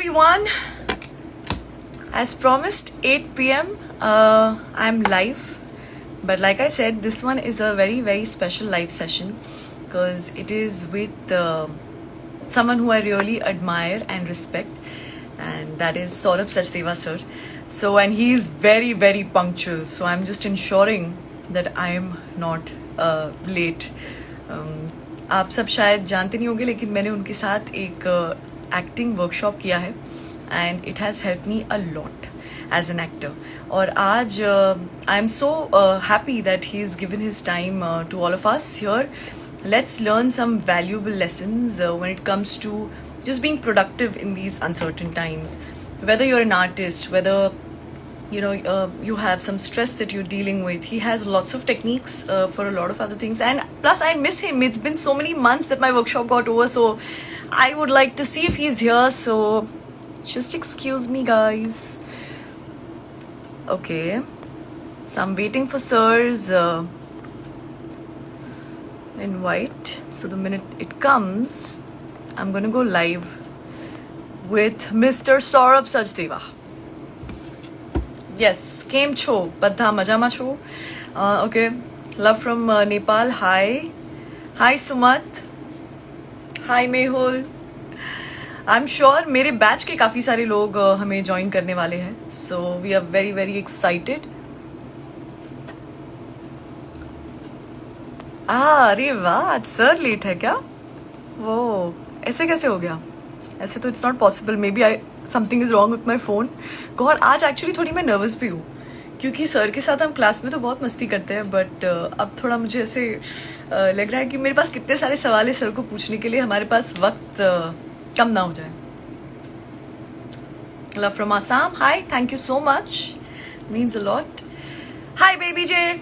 everyone. As promised, 8 p.m. I'm live. But like I said, this one is a very, very special live session because it is with someone who I really admire and respect, and that is Saurabh Sachdeva sir. So, and he is very, very punctual. So, I'm just ensuring that I am not late. आप सब शायद जानते नहीं होंगे, लेकिन मैंने उनके साथ एक एक्टिंग वर्कशॉप किया है and it has help me a lot as an actor. और आज I am so happy that he is given his time to all of us here. Let's learn some valuable lessons when it comes to just being productive in these uncertain times. Whether you're an artist, whether you have some stress that you're dealing with, he has lots of techniques for a lot of other things. And plus, I miss him. It's been so many months that my workshop got over, so I would like to see if he's here. So just excuse me, guys. Okay, so I'm waiting for sir's invite. So the minute it comes, I'm gonna go live with Mr. Saurabh Sachdeva. Yes, came cho, badha majama cho. Okay, love from Nepal. Hi Sumat. Hi Mehul. I'm sure मेरे batch के काफ़ी सारे लोग हमें join करने वाले हैं. So we are very, very excited. अरे वाह, सर लेट है क्या? वो ऐसे कैसे हो गया? ऐसे तो it's not possible. May be something is wrong with my phone. God, आज एक्चुअली थोड़ी मैं नर्वस भी हूँ क्योंकि सर के साथ हम क्लास में तो बहुत मस्ती करते हैं, बट अब थोड़ा मुझे ऐसे लग रहा है कि मेरे पास कितने सारे सवाल है सर को पूछने के लिए, हमारे पास वक्त कम ना हो जाए. Love from Assam. High, thank you so much, means a lot. High baby J.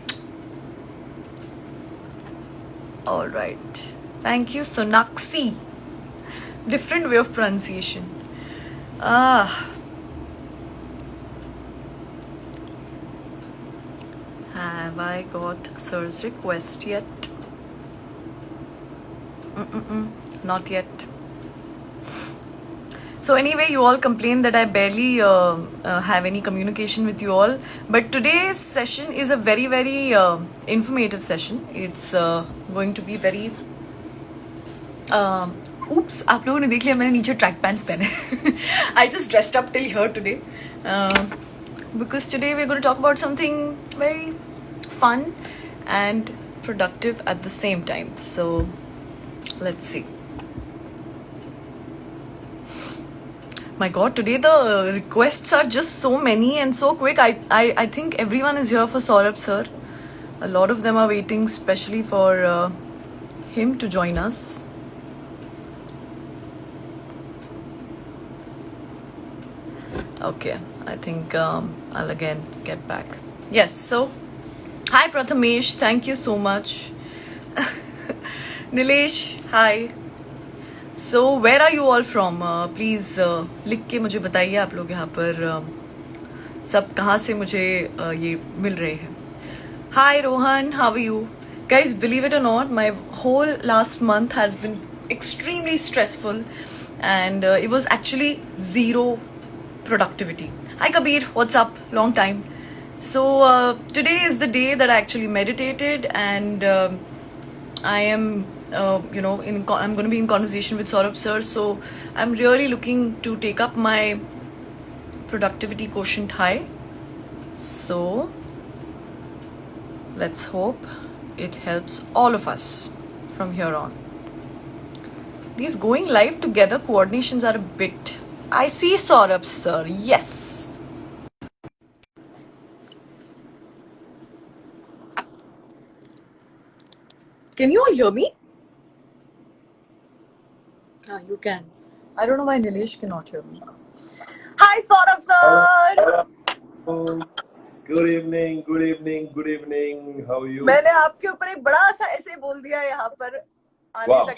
All right. Thank you, Sonakshi. Different way of pronunciation. Have I got sir's request yet? Not yet. So anyway, you all complain that I barely have any communication with you all. But today's session is a very, very informative session. It's going to be very... oops, आप लोगों ने देख लिया मैंने नीचे track pants पहने. I just dressed up till here today. Because today we're going to talk about something very fun and productive at the same time. So let's see. My God, today the requests are just so many and so quick. I think everyone is here for Saurabh sir. A lot of them are waiting specially for him to join us. Okay, I think I'll again get back. Yes, so hi Prathamesh, thank you so much. Nilesh, hi. So where are you all from? Please लिख के मुझे बताइए आप लोग यहाँ पर सब कहाँ से मुझे ये मिल रहे हैं. Hi Rohan, how are you? Guys, believe it or not, my whole last month has been extremely stressful and it was actually zero productivity. Hi Kabir, what's up? Long time. So today is the day that I actually meditated and I am I'm going to be in conversation with Saurabh sir, so I'm really looking to take up my productivity quotient high. So let's hope it helps all of us from here on. These going live together coordinations are a bit... I see Saurabh sir, yes. Can you all hear me? You can. I don't know why Nilesh cannot hear me. Hi, Saurabh sir. Good evening, good evening, good evening. How are you? मैंने आपके ऊपर एक बड़ा सा ऐसे बोल दिया यहाँ पर आने Wow. तक.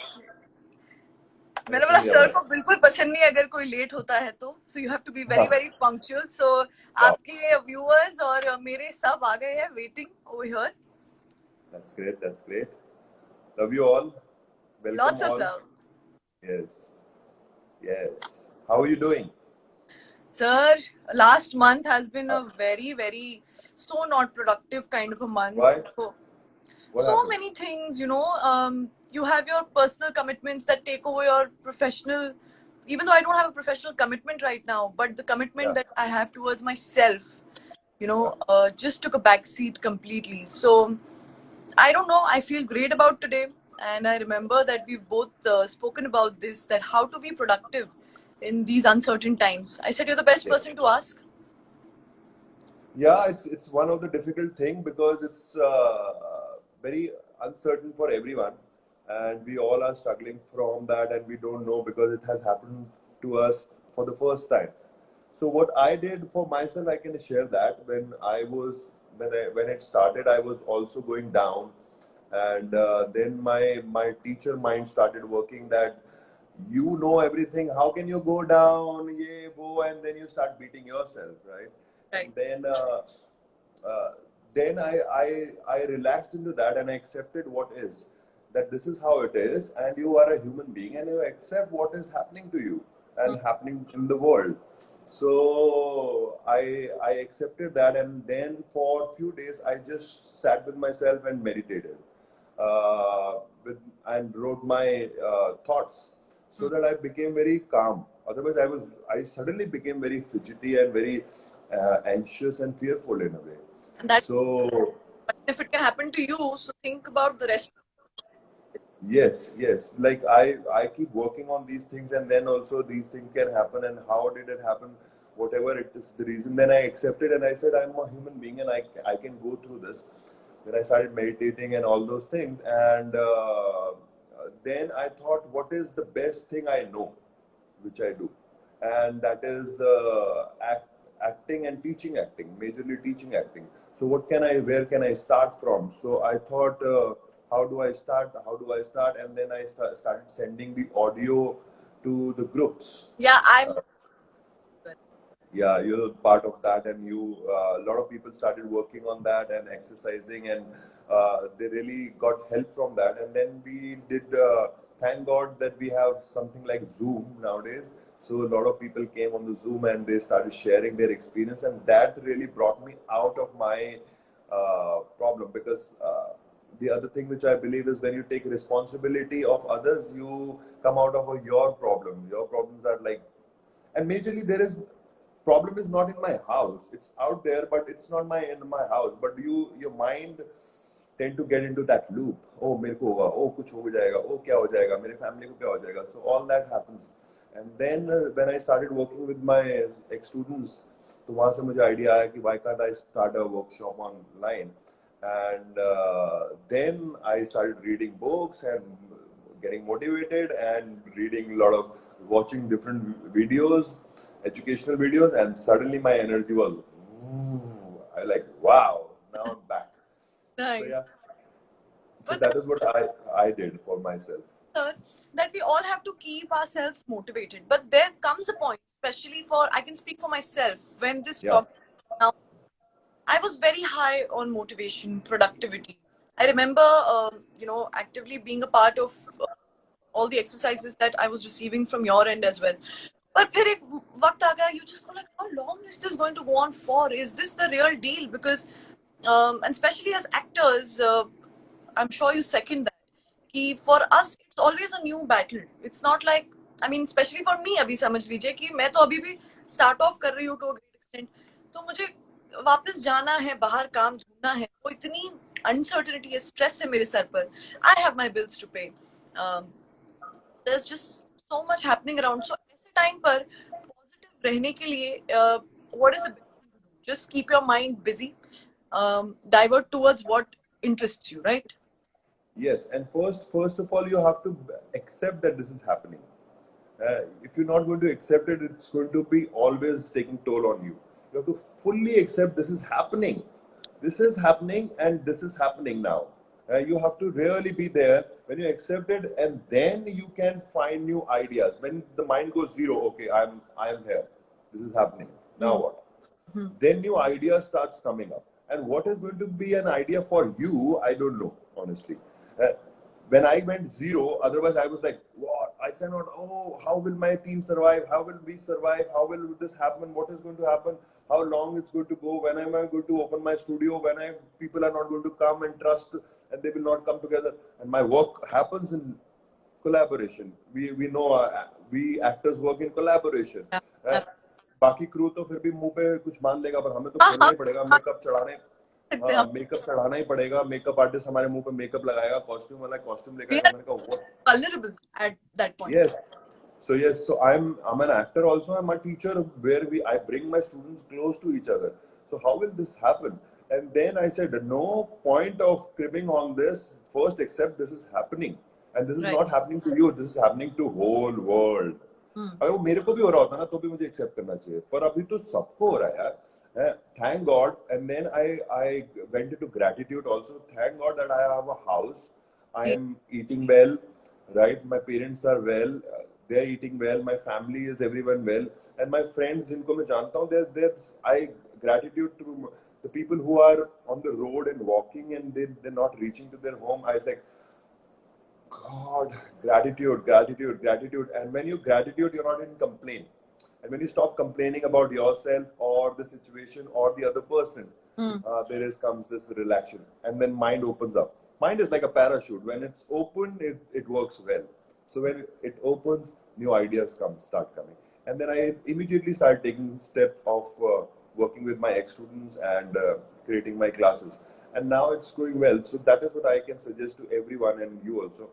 मैंने बोला सर को बिल्कुल पसंद नहीं अगर कोई लेट होता है तो. So you have to be very, very punctual. So आपके viewers और मेरे सब आ गए हैं waiting over here. That's great. That's great. Love you all. Welcome Lots all. of love. Yes. Yes. How are you doing? Sir, last month has been a very, very so not productive kind of a month. Why? So, What so happened? many things, you have your personal commitments that take over your professional, even though I don't have a professional commitment right now, but the commitment Yeah, that I have towards myself, yeah. just took a back seat completely. So I don't know, I feel great about today. And I remember that we've both spoken about this, that how to be productive in these uncertain times. I said, you're the best Yes. person to ask. Yeah, it's one of the difficult thing because it's very uncertain for everyone, and we all are struggling from that, and we don't know because it has happened to us for the first time. So what I did for myself, I can share that when it started, I was also going down, and then my teacher mind started working that you know everything. How can you go down? Yeah, wo, and then you start beating yourself, right? Right. And uh, then I relaxed into that and I accepted what is that this is how it is, and you are a human being and you accept what is happening to you and happening in the world. So I accepted that, and then for a few days I just sat with myself and meditated with and wrote my thoughts so that I became very calm. Otherwise, I suddenly became very fidgety and very anxious and fearful in a way. And that So if it can happen to you, so think about the rest. yes, like I keep working on these things, and then also these things can happen. And how did it happen? Whatever it is, the reason. Then I accepted, and I said I'm a human being, and I can go through this. Then I started meditating and all those things, and then I thought, what is the best thing I know, which I do, and that is acting and teaching acting, majorly teaching acting. So where can I start from? So I thought, how do I start? How do I start? And then I started sending the audio to the groups. Yeah, I'm. Yeah, you're part of that, and a lot of people started working on that and exercising, and they really got help from that. And then we did thank God that we have something like Zoom nowadays. So a lot of people came on the Zoom and they started sharing their experience, and that really brought me out of my problem. Because the other thing which I believe is when you take responsibility of others, you come out of your problem. Your problems are like, and majorly there is problem is not in my house, it's out there, but it's not in my house. But your mind tend to get into that loop. Oh, मेरे को होगा, oh कुछ हो जाएगा, oh क्या हो जाएगा, मेरे family को क्या हो जाएगा. So all that happens. And then when I started working with my ex students, तो वहाँ से मुझे idea आया कि why can't I start a workshop online. And then I started reading books and getting motivated and reading a lot of watching different videos, educational videos, and suddenly my energy was, I like, wow, now I'm back. So Nice. yeah, so But that is what I did for myself. that we all have to keep ourselves motivated. But there comes a point, especially for, I can speak for myself, when this Yeah, topic now, I was very high on motivation, productivity. I remember, actively being a part of all the exercises that I was receiving from your end as well. But फिर एक वक्त आ गया, you just go like, how long is this going to go on for? Is this the real deal? Because, and especially as actors, I'm sure you second that. कि for us, it's always a new battle. It's not like, I mean, especially for me, अभी समझ लीजिए कि मैं तो अभी भी start off कर रही हूँ to a great extent. तो मुझे वापस जाना है, बाहर काम ढूंढना है. वो इतनी uncertainty है, stress है मेरे सर पर. I have my bills to pay. Um, there's just so much happening around. So ऐसे time पर positive रहने के लिए, what is the best thing to do? Just keep your mind busy, divert towards what interests you, right? yes. And first of all, you have to accept that this is happening. If you're not going to accept it, it's going to be always taking toll on you. You have to fully accept this is happening. This is happening, and this is happening now. You have to really be there when you accept it, and then you can find new ideas. When the mind goes zero, okay, I am here. This is happening. Now what? Then new idea starts coming up. And what is going to be an idea for you, I don't know, honestly. When I went zero, otherwise I was like, what? I cannot. Oh, how will my team survive? How will we survive? How will this happen? What is going to happen? How long it's going to go? When am I going to open my studio? People are not going to come and trust, and they will not come together. And my work happens in collaboration. We know we actors work in collaboration. Yeah. बाकी crew तो फिर भी मुंह पे कुछ मान लेगा, पर हमें तो हाँ, खेलना हाँ, ही पड़ेगा, हाँ, मेकअप चढ़ाने, सकते हाँ हम। मेकअप चढ़ाना ही पड़ेगा, मेकअप आर्टिस्ट हमारे मुंह पे मेकअप लगाएगा, कॉस्ट्यूम वाला कॉस्ट्यूम लेकर We आएगा, are मैंने कहा what? vulnerable at that point. Yes. So I'm an actor also. I'm a teacher where I bring my students close to each other. So how will this happen? And then I said, no point of cribbing on this. First, accept this is happening, and this is Right. not happening to you. This is happening to whole world. अगर वो मेरे को भी हो रहा होता ना तो भी मुझे एक्सेप्ट करना चाहिए, पर अभी तो सबको हो रहा है यार. Thank God. And then I went into gratitude also. Thank God that I have a house. I See, am eating well, right? My parents are well. They're eating well. My family is everyone well, and my friends जिनको मैं जानता हूँ, I gratitude to the people who are on the road and walking and they're not reaching to their home. I was like, God, gratitude, gratitude, gratitude. And when you gratitude, you're not in complaint. And when you stop complaining about yourself or the situation or the other person, comes this relaxation, and then mind opens up. Mind is like a parachute. When it's open, it works well. So when it opens, new ideas start coming. And then I immediately started taking step of working with my ex-students and creating my classes. And now it's going well. So that is what I can suggest to everyone and you also.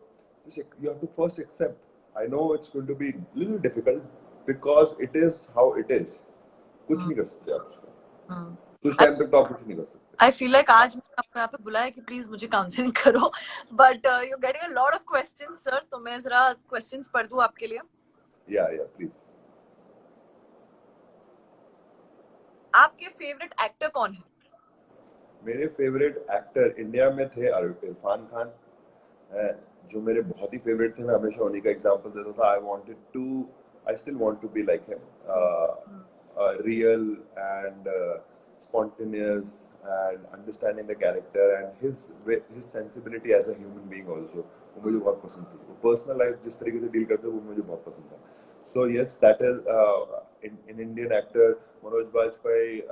You have to first accept. I know it's going to be a little difficult because it is how it is. कुछ नहीं कर सकते आप उसका. कुछ time तक तो आप कुछ नहीं कर सकते. I feel like आज मैंने आपको यहाँ पे बुलाया कि प्लीज मुझे काउंसलिंग करो, but you're getting a lot of questions, sir. तो मैं जरा questions पढ़ दूँ आपके लिए. Yeah, please. आपके फेवरेट एक्टर कौन है? मेरे फेवरेट एक्टर इंडिया में थे इरफान खान, जो मेरे बहुत ही फेवरेट थे. मैं हमेशा उन्हीं का एग्जांपल देता था. I still want to be like him, real and spontaneous and understanding the character and his sensibility as a human being also. वो मुझे बहुत पसंद थी. वो पर्सनल लाइफ जिस तरीके से डील करते हैं वो मुझे बहुत पसंद था. So yes, that is in Indian actor Manoj Bajpayee,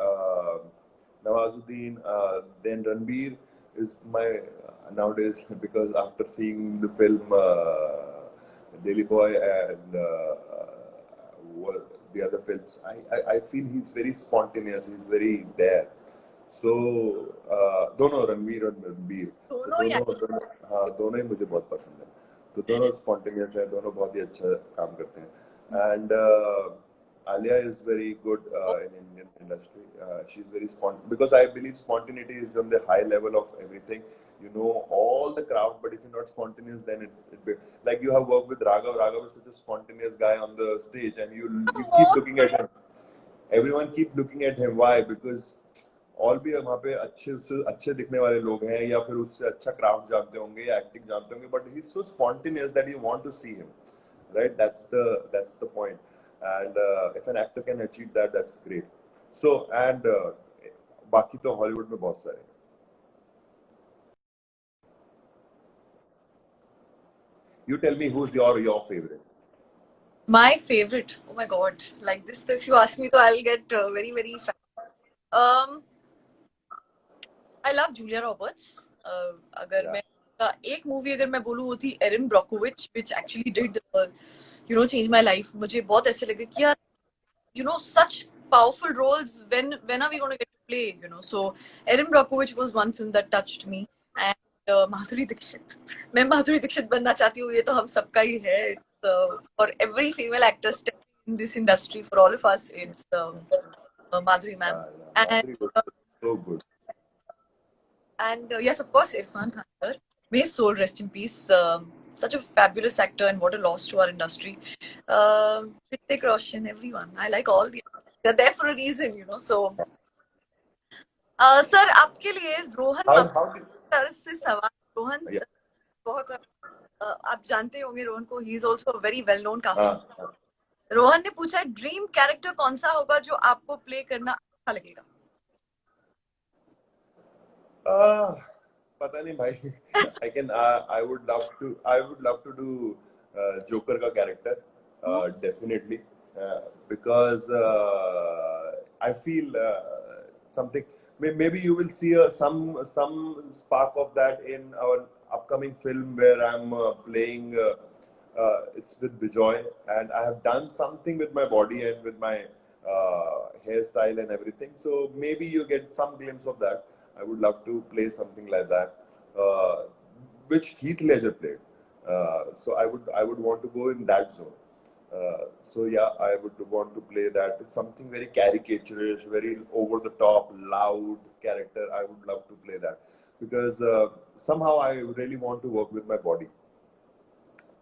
Nawazuddin, then Ranbir is my nowadays, because after seeing the film Delhi Boy and the other films, I feel he's very spontaneous. He's very there. So दोनों रणवीर और रणबीर दोनों ही मुझे बहुत पसंद है. तो दोनों spontaneous हैं, दोनों बहुत ही अच्छा काम करते हैं. And Alia is very good in Indian industry. She's very because I believe spontaneity is on the high level of everything. You know all the craft, but if you're not spontaneous, then like you have worked with Raghav. Raghav is such a spontaneous guy on the stage, and you keep looking at him. Everyone keep looking at him. Why? Because और भी वहाँ पे अच्छे दिखने वाले लोग हैं या फिर उससे अच्छा क्राफ्ट जानते होंगे या एक्टिंग जानते होंगे, but he's so spontaneous that you want to see him, right? That's the point. And if an actor can achieve that, that's great. So and बाकी तो हॉलीवुड में बहुत सारे. You tell me who's your favorite. My favorite. Oh my God! Like this, if you ask me, so I'll get very very. I love Julia Roberts. अगर मैं एक movie अगर मैं बोलूँ वो थी Erin Brockovich, which actually did change my life. मुझे बहुत ऐसे लगे कि यार such powerful roles. When are we going to get to play? So Erin Brockovich was one film that touched me. And Madhuri Dixit. मैं माधुरी दीक्षित बनना चाहती हूँ. ये तो हम सबका ही है. For every female actor in this industry, for all of us, it's Madhuri ma'am. Madhuri was so good. And yes, of course, Irfan Khan sir. May his soul rest in peace. Such a fabulous actor, and what a loss to our industry. Hrithik Roshan, everyone. I like all they're there for a reason, So, sir, आपके लिए Rohan sir से सवाल. रोहन बहुत आप जानते होंगे रोहन को. He is also a very well-known casting. Rohan ने पूछा ड्रीम कैरेक्टर कौन सा होगा जो आपको प्ले करना अच्छा लगेगा? पता नहीं भाई. I would love to do Joker का character, definitely, because I feel something. Maybe you will see some spark of that in our upcoming film where I'm playing. It's with Bijoy, and I have done something with my body and with my hairstyle and everything. So maybe you get some glimpse of that. I would love to play something like that, which Heath Ledger played. So I would want to go in that zone. So yeah, I would want to play that. It's something very caricaturish, very over the top, loud character. I would love to play that because somehow I really want to work with my body.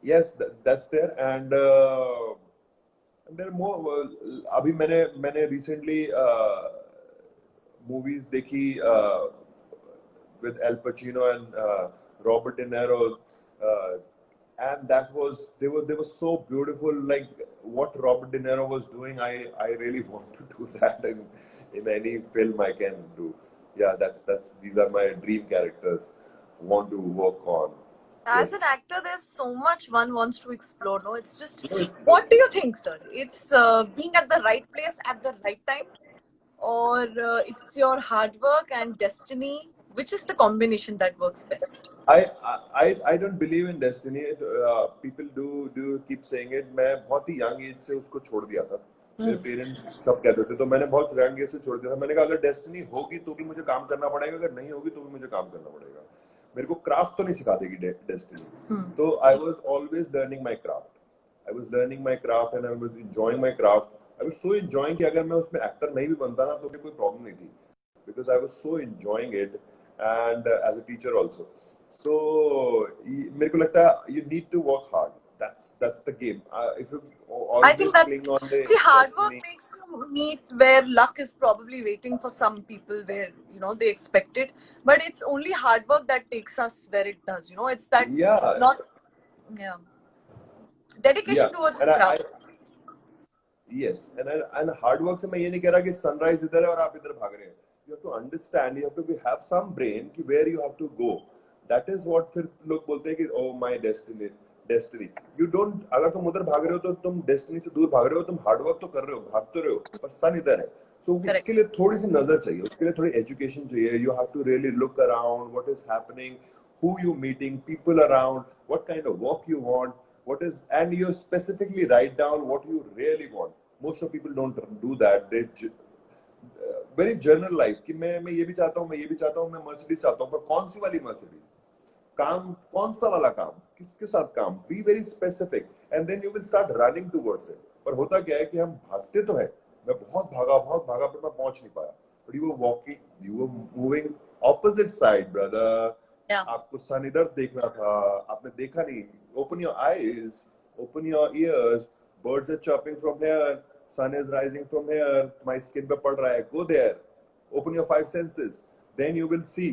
Yes, that's there, and there are more. अभी मैंने recently movies देखी with Al Pacino and Robert De Niro, and that was they were so beautiful. Like what Robert De Niro was doing, I really want to do that in any film I can do. Yeah, that's these are my dream characters. Want to work on. As an Yes. actor, there's so much one wants to explore. No, it's just, what do you think, sir? It's being at the right place at the right time, or it's your hard work and destiny? Which is the combination that works best? I don't believe in destiny. People do keep saying it. मैं बहुत ही young age से उसको छोड़ दिया था. मेरे parents सब कहते थे, तो मैंने बहुत young age से छोड़ दिया था. मैंने कहा अगर डेस्टिनी होगी तो भी मुझे काम करना पड़ेगा, अगर नहीं होगी तो भी मुझे काम करना पड़ेगा. मेरे को क्राफ्ट तो नहीं सिखा देगी डेस्टिनी. तो I was always learning my craft. I was learning my craft and I was enjoying my craft. I was so enjoying कि अगर मैं उसमें एक्टर नहीं भी बनता ना तो भी कोई प्रॉब्लम नहीं थी. Because I was so enjoying it and as a teacher also. So मेरे को लगता है you need to work hard. That's the game. If you I think always that's, cling on the see, hard work destiny, makes you meet where luck is probably waiting for some people, where they expect it, but it's only hard work that takes us where it does. It's that yeah, not dedication yeah, towards the and craft. yes, and hard work से मैं ये नहीं कह रहा कि sunrise इधर है और आप इधर भाग रहे हैं. You have to understand. You have to have some brain कि where you have to go. That is what फिर लोग बोलते हैं कि oh my destiny. You don't. अगर तुम उधर भाग रहे हो तो तुम डेस्टिनी से दूर भाग रहे हो. तुम हार्ड वर्क तो कर रहे हो, भाग तो रहे हो, पर सन इधर है. So उसके लिए थोड़ी सी नजर चाहिए, उसके लिए थोड़ी एजुकेशन चाहिए. You have to really look around what is happening, who you meeting, people around, what kind of work you want, what is, and you specifically write down what you really want. Most of people don't do that. They very general life कि मैं ये भी चाहता हूँ, मैं ये भी चाहता हूँ, मैं मर्सिडीज चाहता हूँ, पर कौन सी वाली मर्सिडीज, काम कौन सा वाला काम, किसके साथ काम. Be very specific and then you will start running towards it. पर होता क्या है कि हम भागते तो है, मैं बहुत भागा पर मैं पहुंच नहीं पाया. But you were walking, you were moving opposite side brother. आपको सन इधर देखना था, आपने देखा नहीं. Open your eyes, open your ears. Birds are chirping from here, sun is rising from here, my skin पे पड़ रहा है. Go there, open your five senses, then you will see,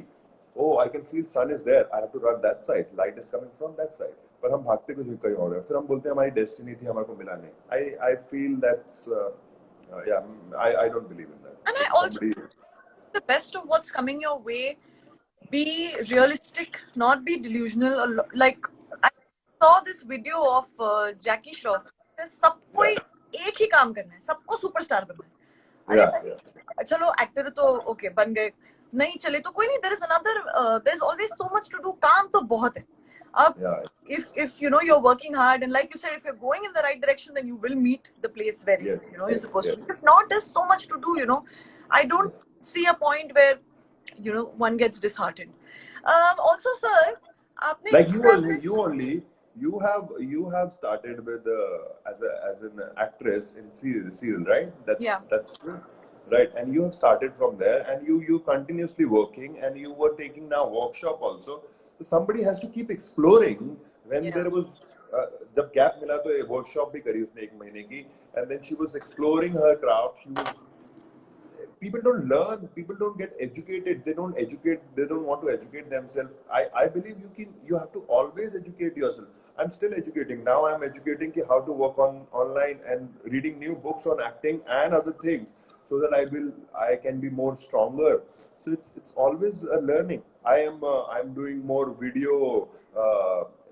oh I can feel sun is there, I have to run that side, light is coming from that side. पर हम भागते कुछ कहीं और है, फिर हम बोलते हैं हमारी डेस्टिनी थी, हमारे को मिला नहीं. I feel that's yeah, I don't believe in that. And I also, the best of what's coming your way, be realistic, not be delusional. Like, I saw this video of Jackie Shroff. सबको एक ही काम करना है, सबको superstar बनना है. अरे चलो एक्टर तो ओके बन गए, नहीं चले तो कोई नहीं. There is another, there is always so much to do. काम तो बहुत है. अब if you're working hard and like you said, if you're going in the right direction, then you will meet the place where you're supposed to. If not, there's so much to do. I don't see a point where one gets disheartened. Also, sir, आपने like you have started with as an actress in serial, right? That's true, right? And you have started from there, and you continuously working, and you were taking now workshop also. So somebody has to keep exploring. When there was जब gap मिला तो workshop भी करी उसने 1 महीने की, and then she was exploring her craft. She was. People don't learn, people don't get educated, they don't want to educate themselves. I believe you have to always educate yourself. I'm still educating now. I'm educating how to work online and reading new books on acting and other things, so that I can be more stronger. So it's always a learning. I'm doing more video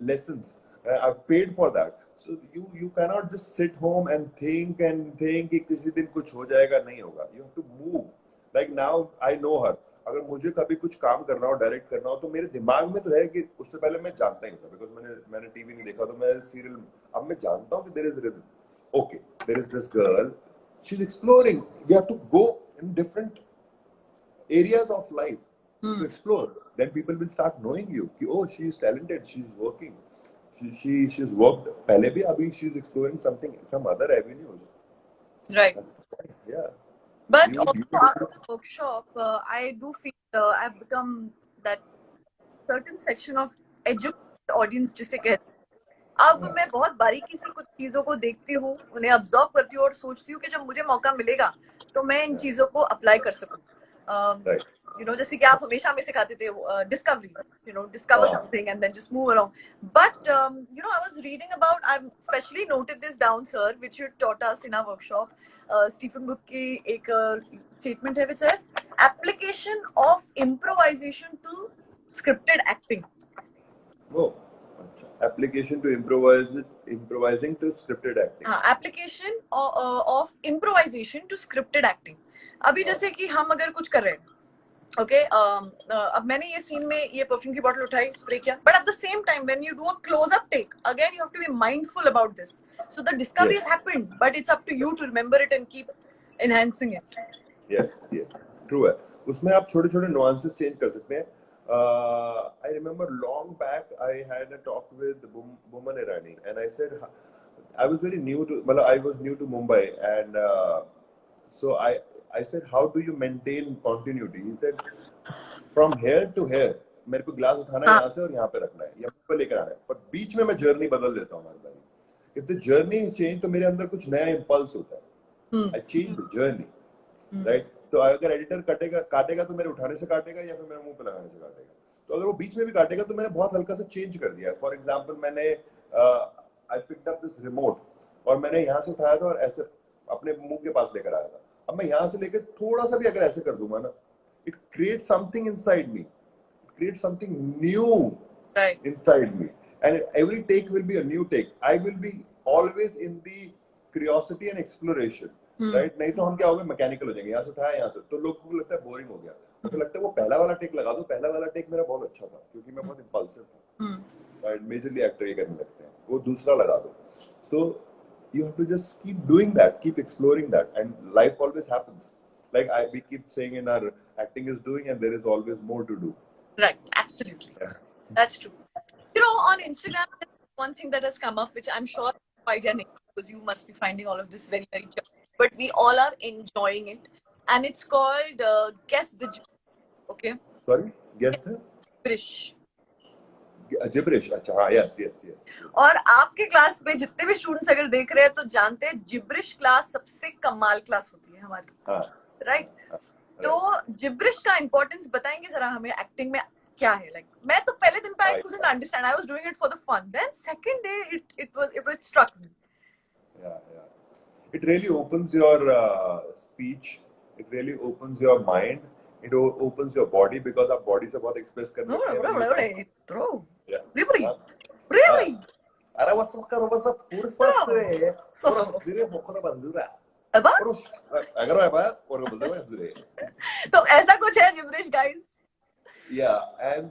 lessons. I've paid for that. So you cannot just sit home and think कि किसी दिन कुछ हो जाएगा, नहीं होगा. You have to move. Like now I know her. अगर मुझे कभी कुछ काम करना हो, डायरेक्ट करना हो, तो मेरे दिमाग में तो है कि उससे पहले मैं जानता ही था, बिकॉज मैंने टीवी नहीं देखा, तो मैं सीरियल, अब मैं जानता हूँ कि there is rhythm. Okay, there is this girl, she is exploring. You have to go in different areas of life to explore. Then people will start knowing you कि oh, she is talented, she is working, she's worked पहले भी, अभी she is exploring some other avenues. Right. That's the point. Yeah. But You also after the workshop, I do feel I've become that certain section of educated audience जिसे कहते हैं. अब मैं बहुत बारीकी से कुछ चीजों को देखती हूँ, उन्हें ऑब्जर्व करती हूँ और सोचती हूँ कि जब मुझे मौका मिलेगा तो मैं इन चीजों को अप्लाई कर सकूँ. Right. You know, जैसे कि आप हमेशा हमें सिखाते थे discovery, discover something and then just move around. But I was reading about, I've especially noted this down, sir, which you taught us in our workshop. Stephen Book की एक statement है which says application of improvisation to scripted acting. Oh, application to improvising to scripted acting. Application of improvisation to scripted acting. अभी जैसे कि हम अगर कुछ कर रहे हैं, ओके, अब मैंने ये सीन में ये परफ्यूम की बोतल उठाई, स्प्रे किया, but at the same time when you do a close up take, again you have to be mindful about this. So the discovery has happened, but it's up to you to remember it and keep enhancing it. Yes, true है. उसमें आप छोटे छोटे nuances change कर सकते हैं. I remember long back I had a talk with Boman Irani, and I said I was very new to, I was new to Mumbai, and so I said, how do you maintain continuity? He said, from here to here, मेरे को glass उठाना है यहाँ से और यहाँ पे रखना है, या ऊपर लेकर आना है, पर बीच में मैं जर्नी बदल देता हूँ हर बार. If the journey is changed, तो मेरे अंदर कुछ नया impulse होता है. I change the journey, right? तो अगर एडिटर काटेगा तो मेरे उठाने से काटेगा या फिर मेरे मुंह पे लगाने से काटेगा. तो अगर वो बीच में भी काटेगा तो मैंने बहुत हल्का सा चेंज कर दिया. फॉर एग्जांपल, मैंने I picked up this remote और मैंने यहाँ से उठाया था और ऐसे अपने मुंह के पास लेकर आया था. अब मैं यहाँ से लेकर थोड़ा सा भी अगर ऐसे कर दूंगा ना, it creates something inside me, it creates something new inside me, and every take will be a new take. I will be always in the curiosity and exploration, right? नहीं तो हम क्या हो गए, मैकेनिकल हो जाएंगे. यहाँ से उठाया, यहाँ से, तो लोगों को लगता है बोरिंग हो गया. तो फिर लगता है वो पहला वाला टेक लगा दो. पहला वाला टेक मेरा बहुत अच्छा था क्योंकि मैं बहुत इंपल्सिव था, राइट? मेजरली एक्टर ये करने लगते हैं, वो दूसरा लगा दो. सो you have to just keep doing that, keep exploring that, and life always happens. Like we keep saying in our acting is doing, and there is always more to do. Right, absolutely. Yeah. That's true. On Instagram, there's one thing that has come up, which I'm sure quite unique, because you must be finding all of this very, very challenging, but we all are enjoying it, and it's called Guess the Gibberish. Okay. Sorry, guess the Gibberish. Gibberish. अच्छा, हाँ, yes. और आपके class में जितने भी students अगर देख रहे हैं तो जानते हैं जिब्रिश क्लास सबसे कमाल क्लास होती है हमारी. हाँ, राइट. तो जिब्रिश का इंपॉर्टेंस बताएंगे जरा हमें एक्टिंग में क्या है? लाइक मैं तो पहले दिन पे I couldn't understand, I was doing it for the fun, then second day it struck me. Yeah. It really opens your speech, it really opens your mind, it opens your body, because आप body से बहुत express करते हैं. Really? अरे वस फुरफस रे सिरे मुखना बंजुरा. अगर मैं बात और बंजुरा सिरे. तो ऐसा कुछ है gibberish, guys. Yeah, and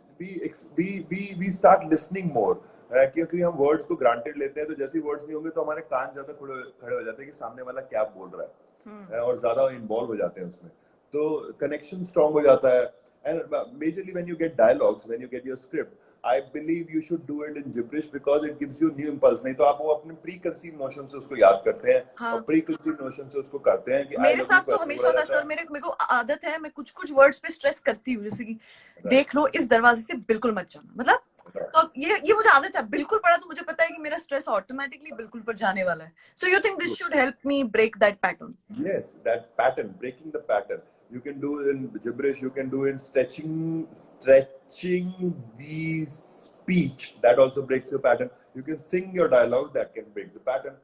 we start listening more. क्योंकि हम वर्ड्स को ग्रांटेड लेते हैं, तो जैसे ही वर्ड्स नहीं होंगे तो हमारे कान ज्यादा खड़े हो जाते हैं कि सामने वाला क्या बोल रहा है, और ज्यादा इन्वॉल्व हो जाते हैं उसमें, तो कनेक्शन स्ट्रांग हो जाता है. And majorly when you get dialogues, when you get your script, I believe you should do it in gibberish because it gives you new impulse. नहीं तो आप वो अपने preconceived notion से उसको याद करते हैं. हाँ. और preconceived notion से उसको करते हैं कि मेरे साथ तो हमेशा होता है सर. मेरे को आदत है, मैं कुछ वर्ड्स पे स्ट्रेस करती हूँ, जैसे कि देख लो इस दरवाजे से बिल्कुल मत जाना, मतलब तो अब ये मुझे आदत है. बिल्कुल पढ़ा तो मुझे पता है कि मेरा स्ट्रेस ऑटोमेटिकली बिल्कुल पर जाने वाला है. So you think this should help me break that pattern? Yes, that pattern, breaking the pattern. You can do in gibberish, you can do in stretching the speech. That also breaks your pattern. You can sing your dialogue, that can break the pattern.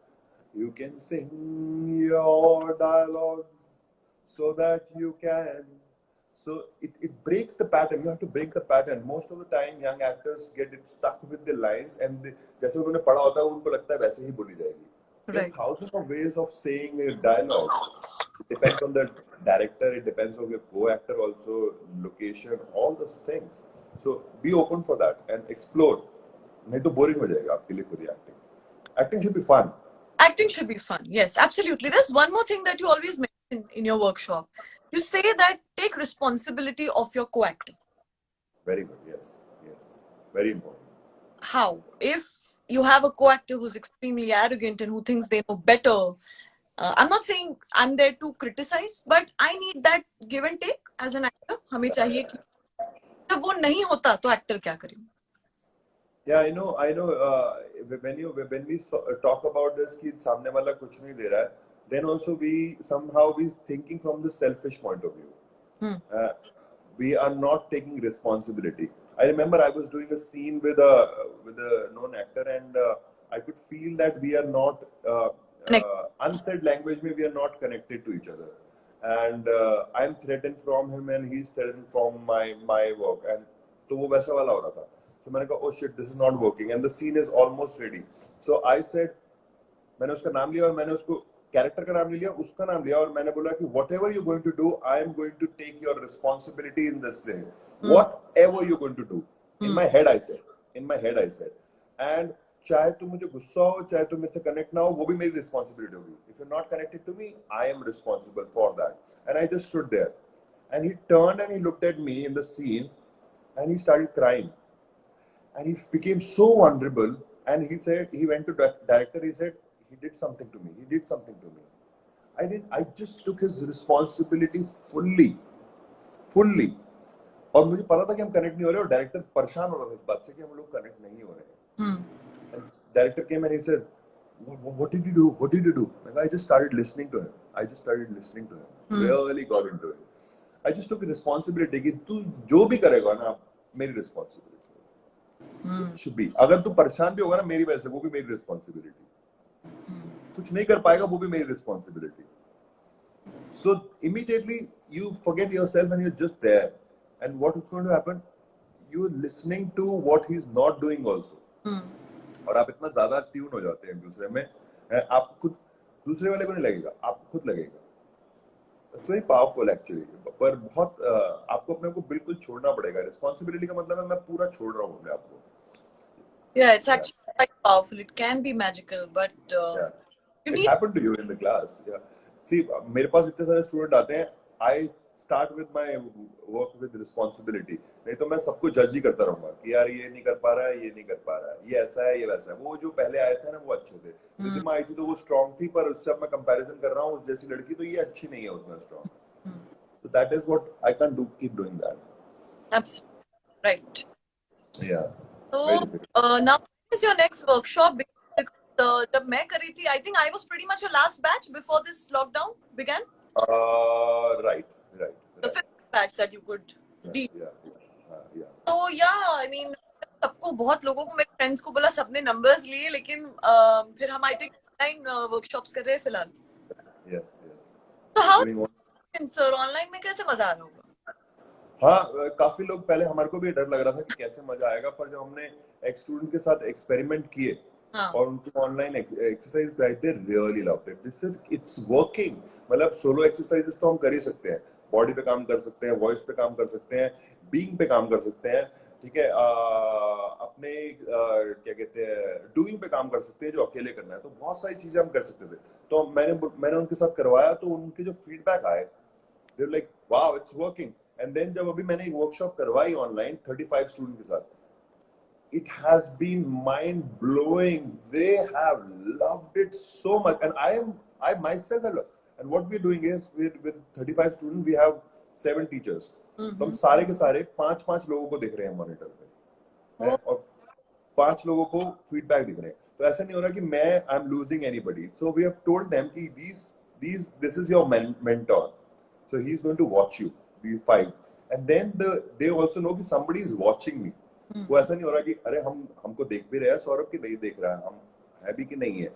You can sing your dialogues so that you can So it breaks the pattern. You have to break the pattern. Most of the time young actors get it stuck with the lines and जैसे उन्होंने पढ़ा होता है उनको लगता है वैसे ही बोली जाएगी. There are Right. thousands of ways of saying a dialogue. It depends on the director, it depends on your co-actor also, location, all those things. So be open for that and explore. नहीं तो boring हो जाएगा आपके लिए खुद ही acting. Acting should be fun. Acting should be fun. Yes, absolutely. There's one more thing that you always mention in your workshop. You say that take responsibility of your co-actor. Very good. Yes. Yes. Very important. How? If you have a co-actor who's extremely arrogant and who thinks they know better, I'm not saying I'm there to criticize, but I need that give and take as an actor. हमें चाहिए कि जब वो नहीं होता तो actor क्या करे? Yeah, I know. When we talk about this कि सामने वाला कुछ नहीं दे रहा है, then also we thinking from the selfish point of view. We are not taking responsibility. I remember I was doing a scene with a known actor, and I could feel that we are not unsaid language. We are not connected to each other, and I'm threatened from him, and he's threatened from my work, and तो वो वैसा वाला हो रहा था. So मैंने कहा, oh shit, this is not working, and the scene is almost ready. So I said, मैंने उसका नाम लिया और मैंने उसको कैरेक्टर का नाम लिया, उसका नाम लिया और मैंने बोला कि whatever you're going to do, I am going to take your responsibility in this scene. Whatever you're going to do. In my head I said. And चाहे तुम मुझे गुस्सा हो, चाहे तुम मुझसे कनेक्ट ना हो, वो भी मेरी रिस्पॉन्सिबिलिटी होगी. If you're not connected to me, I am responsible for that. And I just stood there. And he turned and he looked at me in the scene and he started crying. And he became so vulnerable. And he said, he went to director, he said, he did something to me. I just took his responsibility fully. और मुझे पता था कि हम connect नहीं हो रहे और डायरेक्टर परेशान हो रहा था इस बात से कि हम लोग कनेक्ट नहीं हो रहे. And director came and he said, what did you do? Like, I just started listening to him. Really got into it. I just took responsibility कि तू जो भी करेगा ना मेरी responsibility. Should be. अगर तू परेशान भी होगा ना मेरी वजह से, वो भी मेरी responsibility. कुछ नहीं कर पाएगा, वो भी मेरी responsibility. So immediately you forget yourself and you're just there. And what is going to happen? You're listening to what he's not doing also. और आप इतना ज्यादा ट्यून हो जाते हैं दूसरे में, आप खुद दूसरे वाले को नहीं लगेगा, आप खुद लगेगा. It's very powerful actually. पर बहुत आपको अपने को बिल्कुल छोड़ना पड़ेगा. Responsibility का मतलब है मैं पूरा छोड़ रहा हूँ अपने आप को. Yeah, it's actually quite powerful. It can be magical, but it happened to you in the class. Yeah. See, मेरे पास इतने सारे स्टूडेंट आते हैं. I start with my work with responsibility. नहीं तो मैं सबको जज ही करता रहूंगा कि यार ये नहीं कर पा रहा है, ये ऐसा है, ये वैसा है. वो जो पहले आए थे ना वो अच्छे थे. रिद्धिमा आई थी तो वो स्ट्रांग थी, पर उससे अब मैं कंपैरिजन कर रहा हूँ, जैसी लड़की तो ये अच्छी नहीं है उतना strong. So that is what I can't do. Keep doing that. Absolutely right. Yeah. So now is your next workshop? Because जब मैं करी थी, I think I was pretty much your last batch before this lockdown began. Right. The fifth batch that you could do. Yeah. So yeah, I mean, सबको बहुत लोगों को मेरे friends को बोला, सबने नंबर्स लिए, लेकिन फिर हम आई थिंक ऑनलाइन वर्कशॉप्स कर रहे हैं फिलहाल. Yes. So how sir online में कैसे मजा आ रहा होगा? हाँ, काफी लोग पहले हमारे को भी डर लग रहा था कि कैसे मजा आएगा, पर जब हमने एक स्टूडेंट के साथ एक्सपेरिमेंट किए और उनको ऑनलाइन एक्सरसाइज कराई, they really loved it. This it's working. मतलब सोलो एक्सरसाइजेस तो हम कर ही सकते हैं, बॉडी पे काम कर सकते हैं, वॉइस पे काम कर सकते हैं, बीइंग पे काम कर सकते हैं, ठीक है, अपने क्या कहते हैं डूइंग पे काम कर सकते हैं जो अकेले करना है. तो बहुत सारी चीजें हम कर सकते थे. तो मैंने उनके साथ करवाया तो उनके जो फीडबैक आए, they were like wow it's working. And then जब अभी मैंने एक वर्कशॉप करवाई ऑनलाइन 35 स्टूडेंट के साथ, it has been mind blowing. They have loved it so much, and I myself have loved. And what we're doing is with 35 students we have 7 teachers. तो हम सारे के सारे 5 लोगों को देख रहे हैं मॉनिटर पे, और 5 लोगों को फीडबैक दिख रहे हैं. तो ऐसा नहीं हो रहा कि मैं I am losing anybody. So we have told them कि this is your mentor, so he is going to watch you, these 5, and then they also know कि somebody is watching me. वो ऐसा नहीं हो रहा कि अरे हमको देख भी रहे हैं सौरभ कि नहीं देख रहा है, हम है भी कि नहीं है.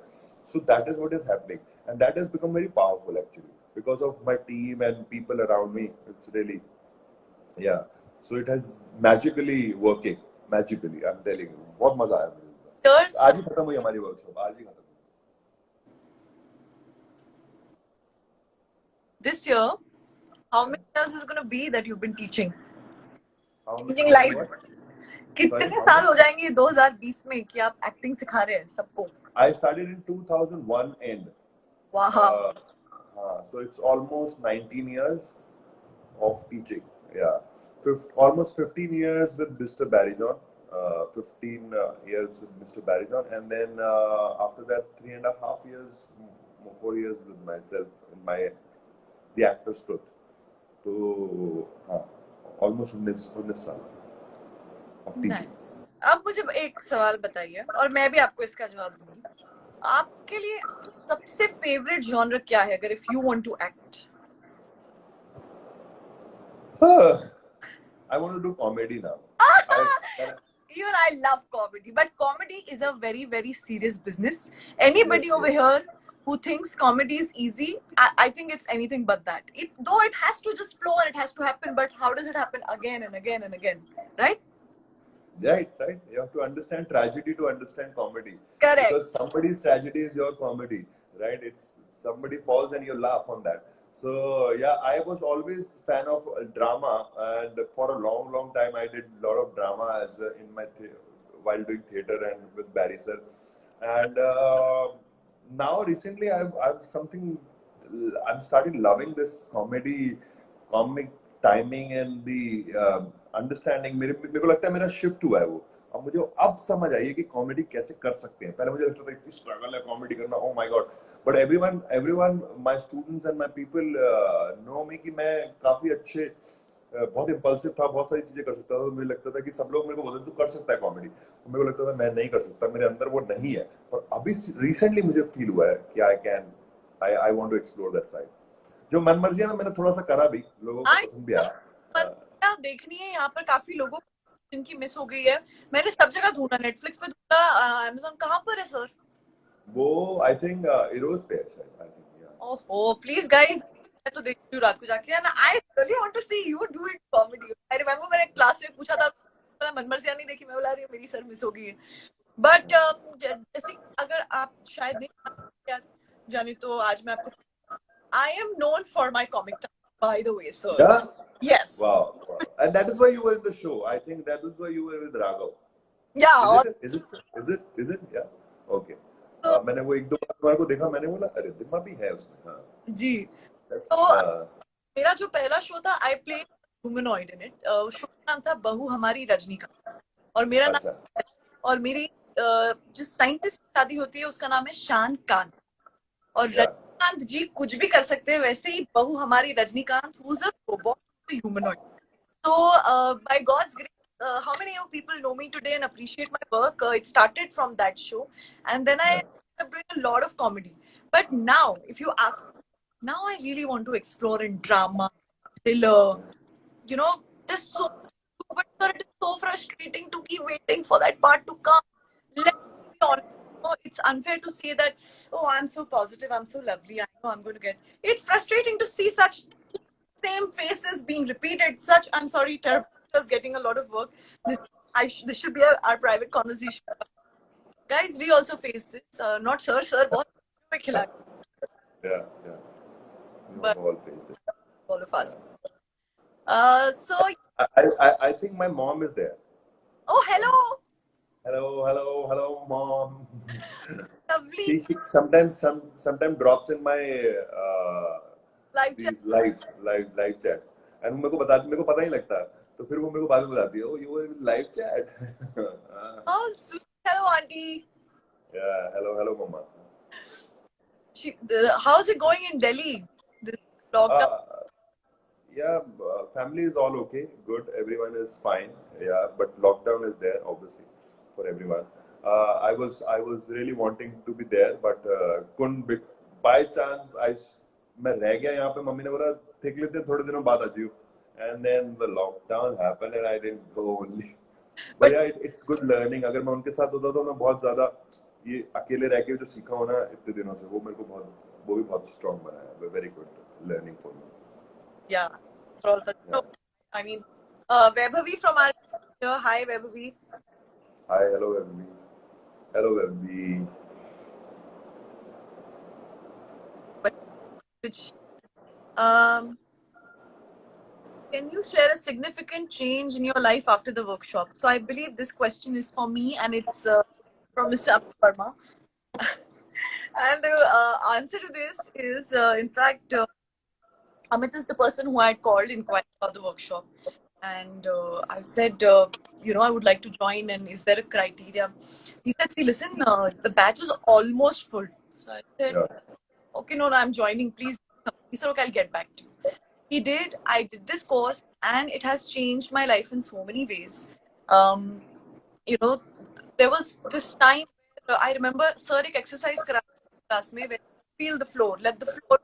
So that is what is happening, and that has become very powerful actually because of my team and people around me. It's really Yeah, so it has magically working, magically, I'm telling you, बहुत मजा आया मुझे। Years, आज ही खत्म हुई हमारी workshop, आज ही खत्म हुई। this year, how many years is it going to be that you've been teaching? Changing How many lives. what? Sorry, कितने how साल many? हो जाएंगे 2020 में कि आप एक्टिंग सिखा रहे हैं सबको? I started in 2001 end. Wow. So it's almost 19 years of teaching. Yeah, almost 15 years with Mr. Barry John. 15 years with Mr. Barry John, and then after that, 3.5 years, 4 years with myself in my The Actor's Truth. तो हाँ, almost 19 साल of teaching. Nice. अब मुझे एक सवाल बताइए और मैं भी आपको इसका जवाब दूंगी। आपके लिए सबसे फेवरेट जॉनर क्या है अगर if you want to act? I want to do comedy now. Even I love comedy, but comedy is a very, very serious business. Anybody Yes, over here who thinks comedy is easy, I think it's anything but that. Though it has to just flow and it has to happen, but how does it happen again and again and again, right? Right. You have to understand tragedy to understand comedy. Correct. Because somebody's tragedy is your comedy, right? It's somebody falls and you laugh on that. So yeah, I was always fan of drama, and for a long, long time I did a lot of drama as in my while doing theater and with Barry sir. And now recently I've something I'm started loving this comic timing and the understanding मेरे को लगता है मेरा shift हुआ है वो। अब मुझे अब समझ आई है कि कॉमेडी कैसे कर सकते हैं। पहले मुझे लगता था इतनी स्ट्रगल है कॉमेडी करना, oh my God. But everyone my students and my people know me कि मैं काफी अच्छे बहुत इम्पल्सिव था, बहुत सारी चीजें कर सकता था। तो मुझे लगता था कि सब लोग मेरे को बोलते तू कर सकता है कॉमेडी, तो मेरे को लगता था मैं नहीं कर सकता, मेरे अंदर वो नहीं है। और अभी रिसेंटली मुझे फील हुआ है कि I want to explore that side. जो मन मर्जी है मैंने थोड़ा सा करा भी, लोगों को पसंद भी आया। देखनी है यहाँ पर काफी लोगों जिनकी मिस हो गई है। मैंने सब जगह ढूंढा, नेटफ्लिक्स पे ढूंढा, अमेज़न कहाँ पर है सर? वो आई थिंक इरोज पे है शायद, आई थिंक। ओहो प्लीज गाइस, मैं तो देख रही हूँ रात को जाके ना। I really want to see you doing comedy. I remember मैंने क्लास में पूछा था, मन मर्जियां नहीं देखी, मैं बोला रही हूँ मेरी सर मिस हो गई है। बट जैसे अगर आप शायद नहीं जाने तो आज मैं आपको, I am known for my comic by the way sir. Yeah? Yes. Wow. And that is why you were in the show. I think that is why you were with Raghav. Yeah. Is it? Yeah. Okay. मैंने वो एक दो बार को देखा, मैंने बोला अरे दिम्मा भी है उसमें। हाँ जी। तो मेरा जो पहला शो था, I play humanoid in it. Show का नाम था बहू हमारी रजनीकांत, और मेरा नाम और मेरी जिस साइंटिस्ट की शादी होती है उसका नाम है शान कांत। और रजनीकांत जी कुछ भी कर सकते हैं, वैसे ही बहू हमारी Rajinikanth who's a robot, humanoid. So by God's grace, how many of people know me today and appreciate my work? It started from that show, and then I bring a lot of comedy. But now, if you ask, now I really want to explore in drama, thriller. You know, there's so, but sir, it is so frustrating to keep waiting for that part to come. Let me be honest. It's unfair to say that, oh, I'm so positive, I'm so lovely, I know I'm going to get. It's frustrating to see such same faces being repeated. Such, I'm sorry, Terrapins getting a lot of work. This should be our private conversation. Guys, we also face this. Not sir, बहुत खिला. Yeah. But all faced it. All of us. So I think my mom is there. Oh, hello. Hello, mom. Lovely. She sometimes drops in my live chat, and मेरे को पता नहीं लगता, तो फिर वो मेरे को बाद में बताती है, oh you were in live chat. Oh, sweet. Hello, auntie. Yeah, hello, mama. How's it going in Delhi? This lockdown. Yeah, family is all okay, good. Everyone is fine. Yeah, but lockdown is there, obviously, for everyone. I was really wanting to be there, but couldn't be. By chance, मैं रह गया यहाँ पे। Mummy ने बोला देख लेते हैं, थोड़े दिनों बाद आ जाइयो। And then the lockdown happened and I didn't go only. But yeah, it's good learning. अगर मैं उनके साथ होता तो मैं बहुत ज़्यादा ये अकेले रह के जो सीखा हो ना इतने दिनों से, वो मेरे को वो भी बहुत strong बनाया। Very good learning for me. Yeah. I mean, Vaibhavi from our here. Hi, Vaibhavi. Hi, hello everybody. Hello everybody. Which can you share a significant change in your life after the workshop? So I believe this question is for me, and it's from Mr. Amit Verma. And the answer to this is, in fact, Amit is the person who I had called inquired about the workshop, and I said, I would like to join, and is there a criteria? He said, see, listen, the batch is almost full. So I said, Yeah, okay, no, I'm joining. Please. He said, okay, I'll get back to you. He did. I did this course, and it has changed my life in so many ways. Um, there was this time where I remember sir ek exercise class mein where feel the floor, let the floor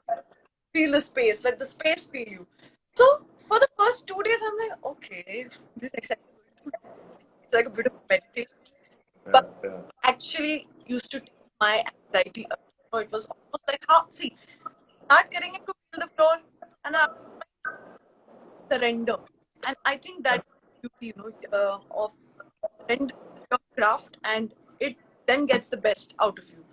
feel the space, let the space feel you. So for the first 2 days, I'm like, okay, this exercise is going to it's like a bit of meditation, yeah, but yeah. actually used to take my anxiety away. It was almost like how see start getting it to feel the floor, and then surrender. And I think that beauty, of surrender your craft, and it then gets the best out of you.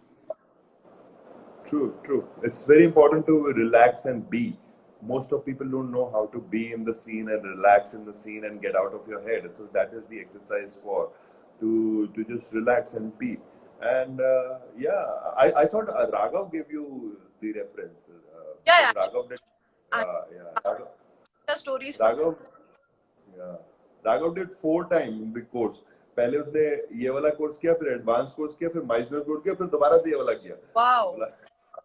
True, true. It's very important to relax and be. Most of people don't know how to be in the scene and relax in the scene and get out of your head. So that is the exercise for to just relax and be. And I thought Raghav gave you the reference Yeah, because yeah. Raghav did. I Raghav, share stories. Raghav, yeah, Raghav did 4 times the course. पहले उसने ये वाला course किया, फिर advance course किया, फिर Meissner course किया, फिर दोबारा से ये वाला किया. Wow. बोला,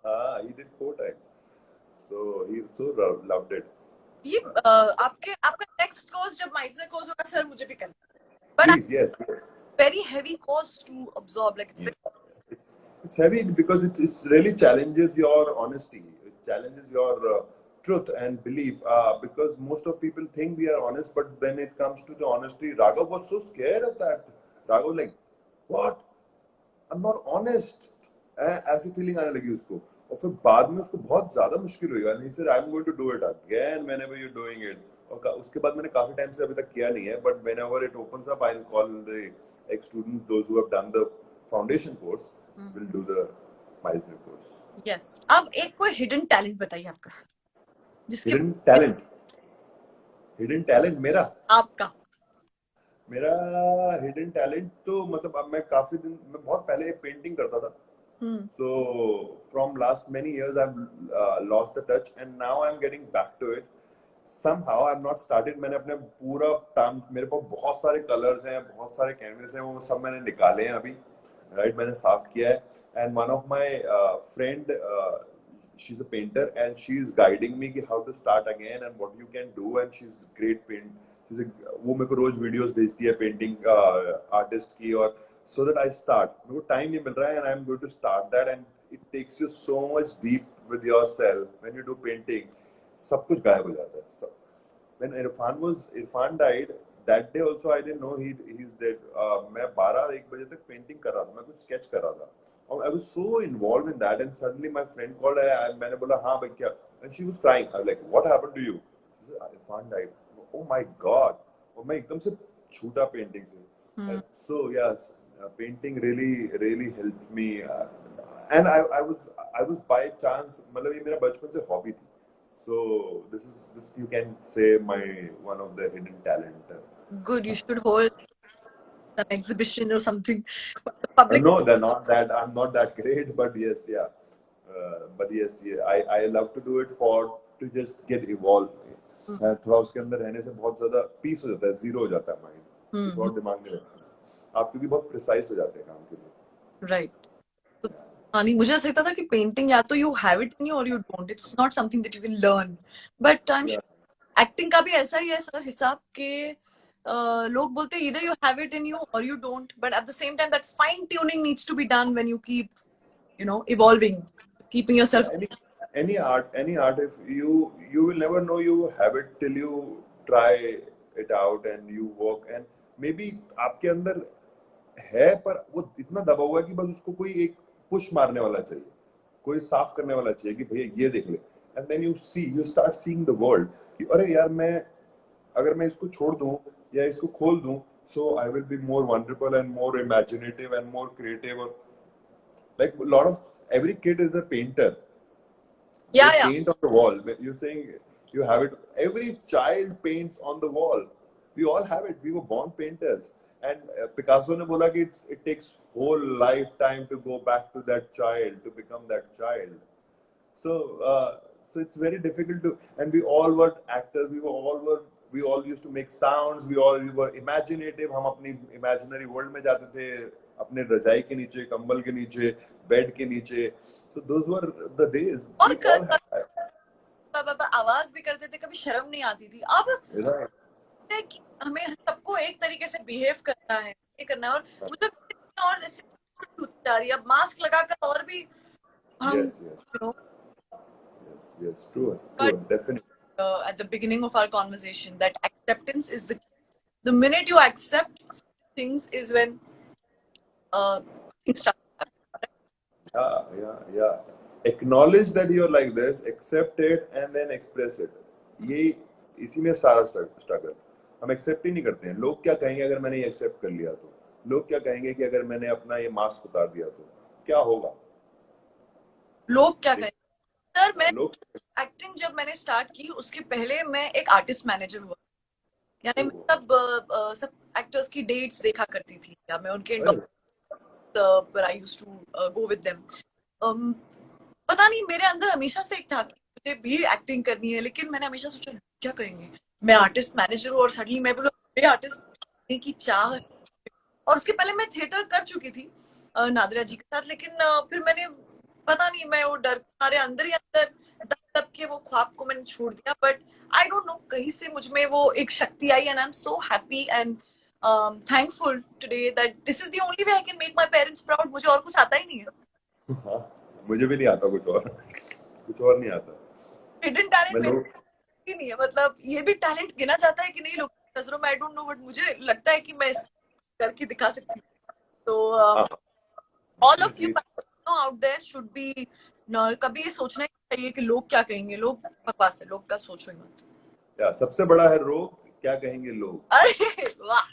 हाँ, he did 4 times. So he so loved it. ये आपका next course जब माइजर कोर्स होगा सर मुझे भी करना. But Please, yes, yes. very heavy course to absorb. Like it's Yeah. very, It's heavy because it's really challenges your honesty. It challenges your truth and belief. Because most of people think we are honest, but when it comes to the honesty, Raghav was so scared of that. Raghav was like, what? I'm not honest. ऐसी feeling आने लगी उसको और फिर बाद में उसको बहुत ज्यादा मुश्किल हुई and he said I'm going to do it again whenever you're doing it और उसके बाद मैंने काफी टाइम से अभी तक किया नहीं है but whenever it opens up I'll call the ex students those who have done the foundation course will do the Meisner course. yes. अब एक कोई hidden talent बताइए आपका सर जिसके hidden talent मेरा आपका मेरा हिडन टैलेंट तो मतलब अब मैं बहुत पहले पेंटिंग करता था. So from last many years I've lost the touch and now I'm getting back to it. Somehow I've not started. मैंने अपने पूरा टाइम मेरे पास बहुत सारे कलर्स हैं, बहुत सारे कैनवस हैं, वो सब मैंने निकाले हैं अभी. राइट, मैंने साफ किया है. And one of my friend, she's a painter and she's guiding me कि how to start again and what you can do and she's great paint. वो मेरे को रोज वीडियोस भेजती है पेंटिंग आर्टिस्ट की और so that I start. मेरे को टाइम नहीं मिल रहा है and I'm going to start that and it takes you so much deep with yourself when you do painting. सब कुछ गायब हो जाता है सब. When Irfan died, that day also I didn't know he's dead. मैं 12-1 बजे तक पेंटिंग कर रहा था, मैं कुछ स्केच कर रहा था. I was so involved in that and suddenly my friend called. मैंने बोला हाँ भाई क्या, and she was crying. I was like, what happened to you? She said, Irfan died. Oh my God. और मैं एकदम से छूटा पेंटिंग से. So yes, painting really helped me. And I was by chance, मतलब ये मेरा बचपन से हॉबी थी. So this you can say one of the hidden talent. good. You should hold some exhibition or something for the public. No, they're not that. I'm not that great, but yes, yeah. But yes, yeah. I love to do it to just get evolved. थोड़ा उसके अंदर रहने से बहुत ज्यादा piece हो जाता है, जीरो हो जाता है माइंड. थोड़ा दिमाग में रहता है. आप क्योंकि बहुत प्रिसाइज हो जाते हैं काम के लिए. Right. हाँ नहीं मुझे ऐसा लगता था कि पेंटिंग या तो you have it in you or you don't. It's not something that you can learn. But I am acting का भी ऐसा ही है सर हिसाब के. लोग बोलते हैं either you have it in you or you don't, but at the same time that fine tuning needs to be done when you keep evolving, keeping yourself. Any art, if you will never know you have it till you try it out and you work and maybe आपके अंदर है पर वो इतना दबा हुआ है कि बस उसको कोई एक पुश मारने वाला चाहिए, कोई साफ करने वाला चाहिए कि भैया ये देख ले. And then you start seeing the world कि अरे यार मैं अगर मैं इसको छोड़ दूं या इसको खोल दूं, so I will be more vulnerable and more imaginative and more creative. Or like a lot of every kid is a painter. They Yeah, yeah. paint on the wall. You're saying you have it. Every child paints on the wall. We all have it. We were born painters. And Picasso ne bola ki it takes whole lifetime to go back to that child, to become that child. So it's very difficult to. And we all were actors. We all used to make sounds. We were imaginative. हम अपनी imaginary world में जाते थे. अपने रजाई के नीचे, कंबल के नीचे, बेड के नीचे. So those were the days. और We all had. आवाज भी करते थे, कभी शर्म नहीं आती थी. अब Right. है कि हमें सबको एक तरीके से बिहेव करना है, ये करना है, और मुझे और इससे छूट जा रही है. अब मास्क लगाकर और भी हम Yes, yes, you know, yes. True, but definitely. at the beginning of our conversation that acceptance is the minute you accept things is when things start happening. Yeah. Acknowledge that you're like this, accept it, and then express it. ये इसी में सारा struggle. हम accept ही नहीं करते हैं. लोग क्या कहेंगे अगर मैंने ये एक्सेप्ट कर लिया तो? लोग क्या कहेंगे कि अगर मैंने अपना ये मास्क उतार दिया तो क्या होगा? लोग क्या कहेंगे? सर, मैं लोग एक्टिंग जब मैंने स्टार्ट की उसके पहले मैं एक आर्टिस्ट मैनेजर हुआ, यानी मैं सब एक्टर्स की डेट्स देखा करती थी, या मैं उनके but I used to go with them. पता नहीं, मेरे अंदर हमेशा से एक था कि मुझे भी एक्टिंग करनी है, लेकिन मैंने हमेशा सोचा क्या कहेंगे, मैं आर्टिस्ट मैनेजर हूँ और सडनली मैं बोलूँ मुझे आर्टिस्ट बनने की चाह है. और उसके पहले मैं थिएटर कर चुकी थी नादिरा जी के साथ, लेकिन फिर मैंने पता नहीं, मैं वो डर हमारे अंदर ही अंदर दब के वो ख्वाब को मैंने छोड़ दिया. बट आई डोंट नो, कहीं से मुझ में वो एक शक्ति आई, and I am so happy and thankful today that this is the only way I can make my parents proud. मुझे और कुछ आता ही नहीं है. हाँ, मुझे भी नहीं आता कुछ और नहीं आता. हिडन टैलेंट मेरे ही नहीं है. मतलब ये भी टैलेंट गिना जाता है कि नहीं लोगों की नजरों में, आई डोंट नो, बट मुझे लगता है कि मैं करके दिखा सकती हूँ. तो all of you out there should be, कभी ये सोचना ही चाहिए कि लोग क्या कहेंगे. लोग बकवास है, लोग का सोचो ही मत. या सबसे बड़ा है रोग, क्या कहेंगे लोग. अरे वाह,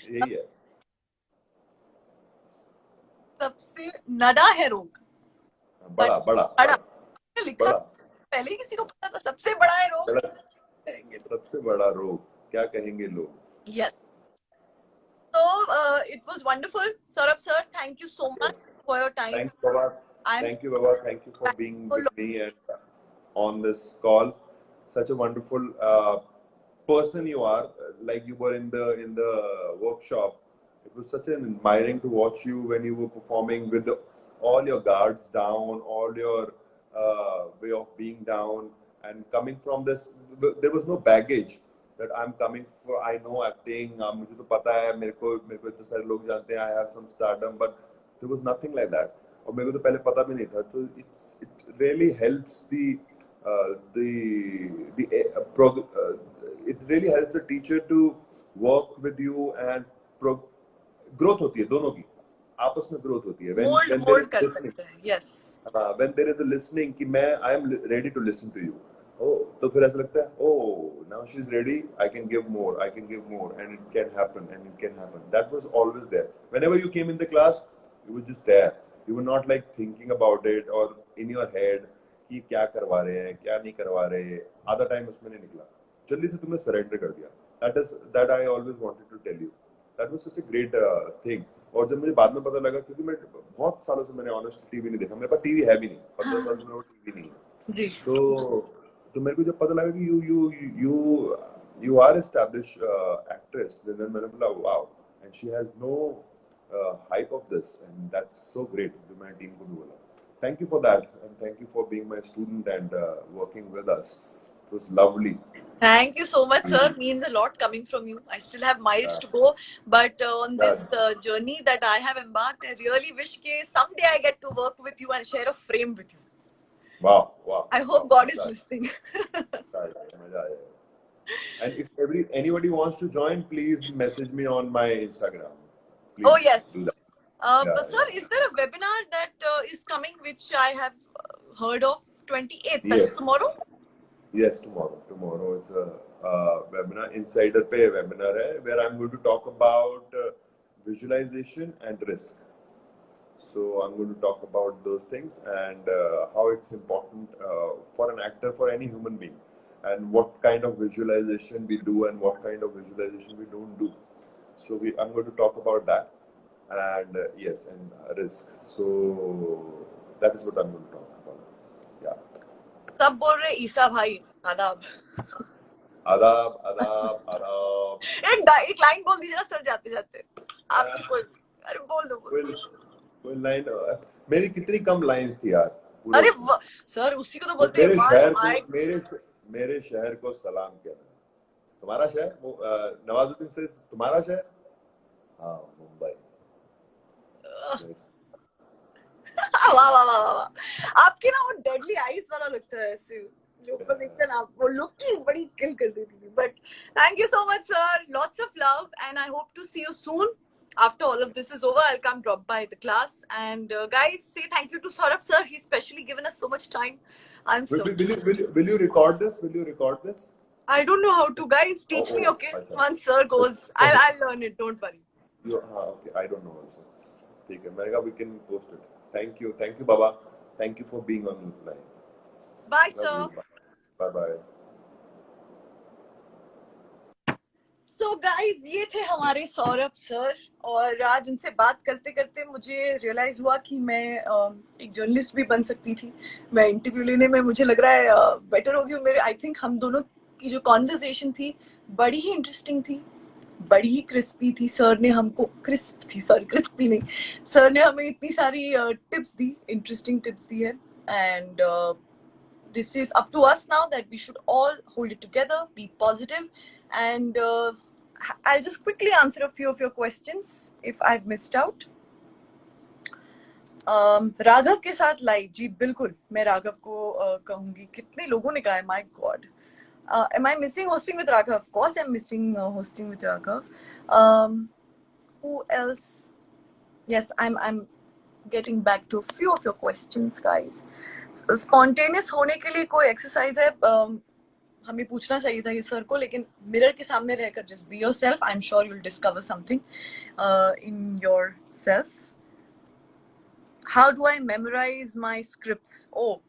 यही है. सबसे नडा है रोग. बड़ा लिखा पहले ही किसी को पता था, सबसे बड़ा है रोग. सबसे बड़ा रोग, क्या कहेंगे लोग. Yes. So it was wonderful, Saurabh sir. Thank you so much for your time. Thank you, Baba. Thank you for being with me and on this call. Such a wonderful person you are. Like you were in the workshop. It was such an admiring to watch you when you were performing with all your guards down, all your way of being down, and coming from this. There was no baggage that I'm coming for. I know acting. मुझे तो पता है, मेरे को इतने सारे लोग जानते हैं. I have some stardom, but there was nothing like that. और मेरे को तो पहले पता भी नहीं था. तो it really helps it really helps the teacher to work with you, and growth होती है दोनों की, आपस में growth होती है. Mold कर सकते हैं. Yes. When there is a listening कि मैं I am ready to listen to you. Oh, तो फिर ऐसा लगता है, oh, now she's ready, I can give more, and it can happen. That was always there. Whenever you came in the class, you were just there. You were not like thinking about it or in your head कि क्या करवा रहे हैं, क्या नहीं करवा रहे. आधा टाइम उसमें नहीं निकला, जल्दी से तुमने surrender कर दिया. That I always wanted to tell you. That was such a great thing. और जब मुझे बाद में पता लगा, क्योंकि मैं बहुत सालों से मैंने ऑनेस्टली टीवी नहीं देखा, मेरे पास टीवी है भी नहीं, 15 साल से मेरे पास टीवी नहीं है जी. तो मेरे को जब पता लगा कि you are established actress, then मैंने बोला wow, and she has no hype of this, and that's so great. जो मैंने टीम को भी बोला, thank you for that, and thank you for being my student and working with us. It was lovely. Thank you so much, sir. Means a lot coming from you. I still have miles to go, but on this journey that I have embarked, I really wish that someday I get to work with you and share a frame with you. Wow. I hope God is listening. And if anybody wants to join, please message me on my Instagram. Please oh yes. Do that. But sir, is there a webinar that is coming which I have heard of 28th? That's tomorrow? Yes, tomorrow. Tomorrow it's a webinar. Insider पे webinar है where I'm going to talk about visualization and risk. So I'm going to talk about those things and how it's important for an actor, for any human being, and what kind of visualization we do and what kind of visualization we don't do. So I'm going to talk about that and yes, and risk. So that is what I'm going to talk about. Yeah. सब बोल रहे ईसा भाई आदाब. आदाब आदाब आदाब. एक line बोल दीजिए ना सर जाते जाते. आपकी कोई अरे बोल दो. कोई लाइन. मेरी कितनी कम लाइंस थी यार. अरे सर उसी को तो बोलते हैं. मेरे शहर को सलाम कहना. तुम्हारा शहर नवाजुद्दीन से तुम्हारा शहर. हाँ, मुंबई. वाह वाह वाह वाह. आपके ना वो डेडली आईज वाला लगता है ऐसे जो ऊपर देखते हैं ना, वो लुक की बड़ी किल कर देती थी. But thank you so much sir, lots of love and I hope to see you soon. After all of this is over, I'll come drop by the class. And guys, say thank you to Saurabh sir. He's specially given us so much time. I'm so. Will you record this? Will you record this? I don't know how to. Guys, teach me, okay? Once sir goes, I'll learn it. Don't worry. Okay. I don't know also. Okay, Marika, we can post it. Thank you, Baba. Thank you for being on line. Bye, sir. Bye. So guys, ये थे हमारे Saurabh sir. और आज इनसे बात करते करते मुझे रियलाइज हुआ कि मैं एक जर्नलिस्ट भी बन सकती थी. मैं इंटरव्यू लेने में मुझे लग रहा है बेटर होगी मेरे. आई थिंक हम दोनों की जो कॉन्वर्सेशन थी बड़ी ही इंटरेस्टिंग थी, बड़ी ही क्रिस्पी थी. सर ने हमको क्रिस्पी नहीं, सर ने हमें इतनी सारी टिप्स दी, इंटरेस्टिंग टिप्स दी है. And this is up to us now that we should all hold it together, be positive. And I'll just quickly answer a few of your questions if I've missed out. Raghav के साथ live. जी बिल्कुल, मैं राघव को कहूंगी. कितने लोगों ने कहा है, my God. Am I missing hosting with Raghav? Of course I'm missing hosting with Raghav. Who else? Yes, I'm getting back to a few of your questions, guys. Spontaneous होने के लिए कोई exercise है? हमें पूछना चाहिए था ये सर को, लेकिन मिरर के सामने रहकर just be yourself. I'm sure you'll discover something in yourself. How do I memorize my scripts? Oh,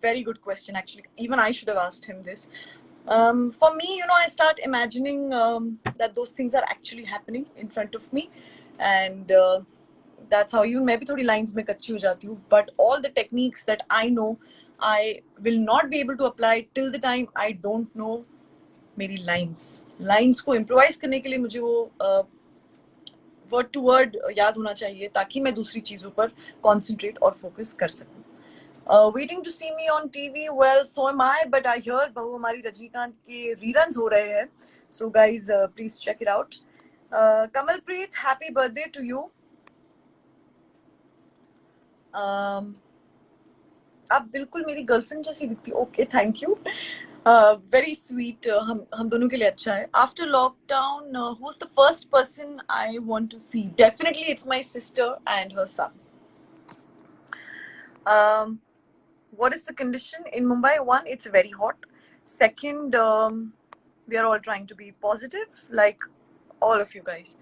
very good question actually. Even I should have asked him this. For me, I start imagining that those things are actually happening in front of me, and that's how मैं भी थोड़ी lines में कच्ची हो जाती हूँ. But all the techniques that I know, I will not be able to apply till the time I don't know मेरी lines को improvise करने के लिए मुझे वो word to word याद होना चाहिए ताकि मैं दूसरी चीजों पर concentrate और focus कर सकूं. Waiting to see me on TV. Well, so am I, but I hear बहु हमारी रजनीकांत के reruns हो रहे हैं. So guys, please check it out. Kamalpreet, happy birthday to you. आप बिल्कुल मेरी गर्लफ्रेंड जैसी दिखती हो. Okay, thank you. Very sweet. हम दोनों के लिए अच्छा है. After lockdown, who is the first person I want to see? Definitely it's my sister and her son. What is the condition in Mumbai? One, it's very hot. Second, we are all trying to be positive, like all of you guys.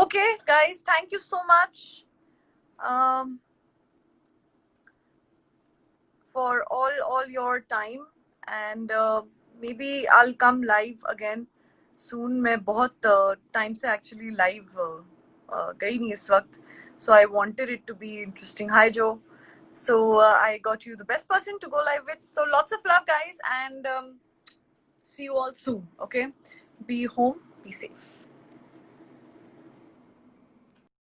Okay, guys, thank you so much for all your time, and maybe I'll come live again soon. मैं बहुत time से actually live गई नहीं इस वक्त, so I wanted it to be interesting. Hi Joe. So I got you the best person to go live with. So lots of love, guys, and see you all soon. Okay, be home, be safe.